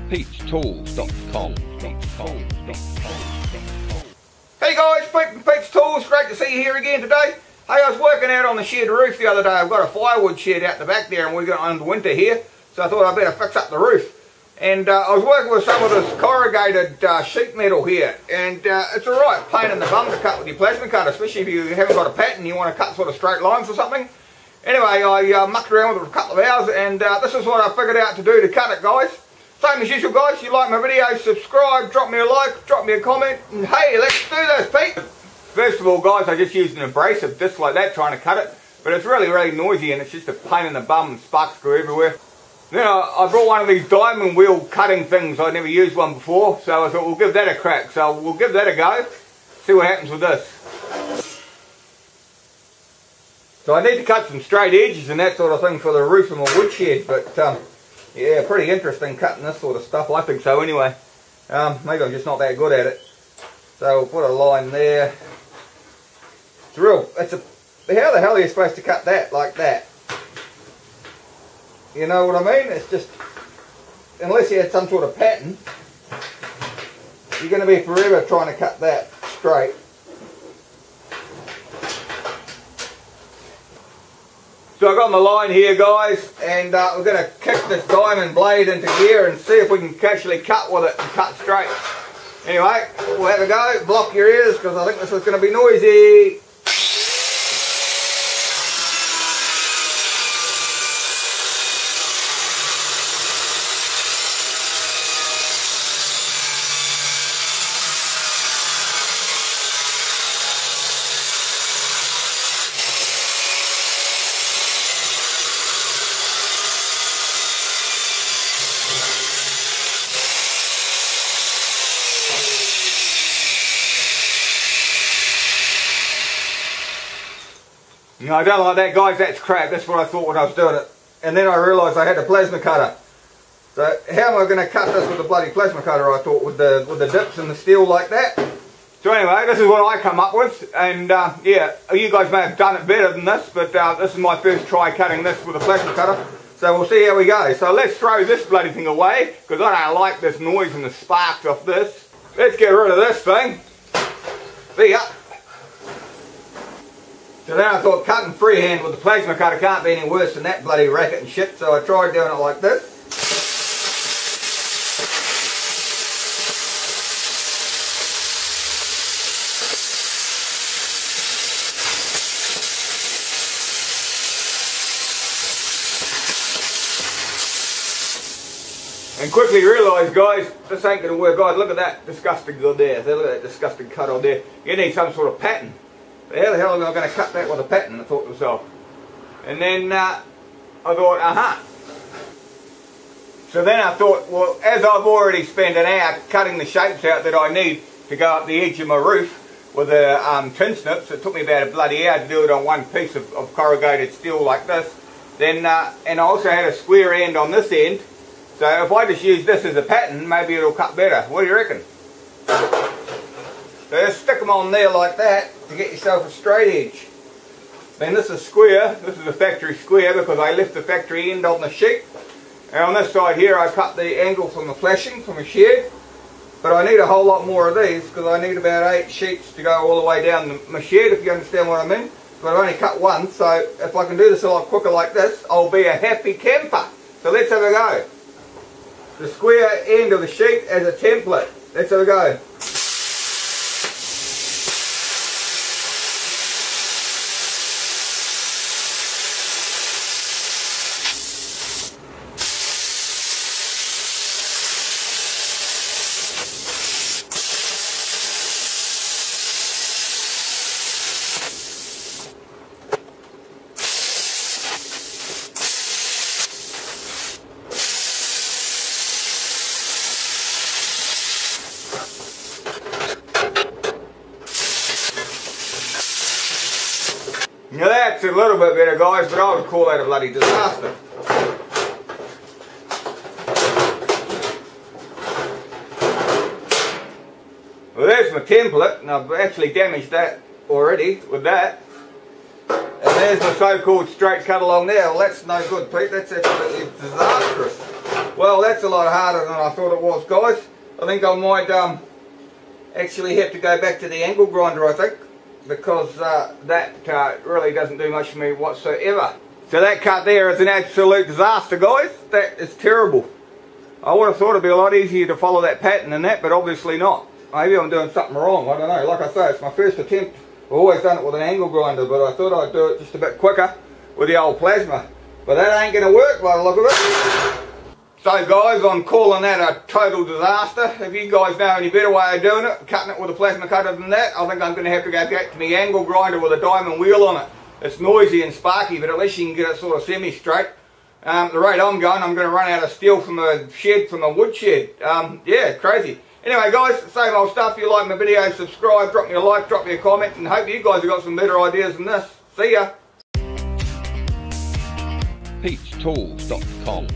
Pete'sTools.com. Hey guys, Pete from Pete's Tools, great to see you here again today. Hey, I was working out on the shed roof the other day. I've got a firewood shed out the back there and we're going on the winter here, so I thought I'd better fix up the roof. And I was working with some of this corrugated sheet metal here, and it's alright, pain in the bum to cut with your plasma cutter, especially if you haven't got a pattern, you want to cut sort of straight lines or something. Anyway, I mucked around with it for a couple of hours, and this is what I figured out to do to cut it, guys. Same as usual, guys, if you like my videos, subscribe, drop me a like, drop me a comment, and hey, let's do this, Pete! First of all, guys, I just used an abrasive disc like that trying to cut it, but it's really, really noisy and it's just a pain in the bum and sparks go everywhere. Then I brought one of these diamond wheel cutting things. I'd never used one before, so I thought we'll give that a crack. So we'll give that a go, see what happens with this. So I need to cut some straight edges and that sort of thing for the roof of my woodshed, but yeah, pretty interesting cutting this sort of stuff, I think so anyway. Maybe I'm just not that good at it. So we'll put a line there. It's real, how the hell are you supposed to cut that like that? You know what I mean? It's just, unless you had some sort of pattern, you're going to be forever trying to cut that straight. So I've got my line here, guys, and we're going to kick this diamond blade into gear and see if we can actually cut with it and cut straight. Anyway, we'll have a go. Block your ears because I think this is going to be noisy. No, I don't like that, guys, that's crap. That's what I thought when I was doing it. And then I realised I had a plasma cutter. So how am I going to cut this with a bloody plasma cutter, I thought, with the dips and the steel like that? So anyway, this is what I come up with. And yeah, you guys may have done it better than this, but this is my first try cutting this with a plasma cutter. So we'll see how we go. So let's throw this bloody thing away, because I don't like this noise and the sparks off this. Let's get rid of this thing. See ya. So then I thought cutting freehand with the plasma cutter can't be any worse than that bloody racket and shit, so I tried doing it like this. And quickly realised, guys, this ain't going to work. Guys, look at that disgusting good there. Look at that disgusting cut on there. You need some sort of pattern. How the hell am I going to cut that with a pattern? I thought to myself. And then I thought, So then I thought, well, as I've already spent an hour cutting the shapes out that I need to go up the edge of my roof with the tin snips, it took me about a bloody hour to do it on one piece of corrugated steel like this. Then, and I also had a square end on this end, so if I just use this as a pattern, maybe it'll cut better. What do you reckon? So just stick them on there like that to get yourself a straight edge. Then this is square. This is a factory square because I left the factory end on the sheet. And on this side here I cut the angle from the flashing from a shed. But I need a whole lot more of these because I need about 8 sheets to go all the way down my shed, if you understand what I mean. But I've only cut one, so if I can do this a lot quicker like this, I'll be a happy camper. So let's have a go. The square end of the sheet as a template. Let's have a go. Now that's a little bit better, guys, but I would call that a bloody disaster. Well, there's my template, and I've actually damaged that already with that. And there's my so-called straight cut along there. Well, that's no good, Pete. That's absolutely disastrous. Well, that's a lot harder than I thought it was, guys. I think I might actually have to go back to the angle grinder, I think, because that really doesn't do much for me whatsoever. So that cut there is an absolute disaster, guys. That is terrible. I would have thought it'd be a lot easier to follow that pattern than that, but obviously not. Maybe I'm doing something wrong, I don't know. Like I say, it's my first attempt. I've always done it with an angle grinder, but I thought I'd do it just a bit quicker with the old plasma. But that ain't going to work by the look of it. So guys, I'm calling that a total disaster. If you guys know any better way of doing it, cutting it with a plasma cutter than that, I think I'm going to have to go back to my angle grinder with a diamond wheel on it. It's noisy and sparky, but at least you can get it sort of semi-straight. The rate I'm going to run out of steel from the shed, from the wood shed. Yeah, crazy. Anyway guys, same old stuff. If you like my video, subscribe, drop me a like, drop me a comment, and hope you guys have got some better ideas than this. See ya. Pete'sTools.com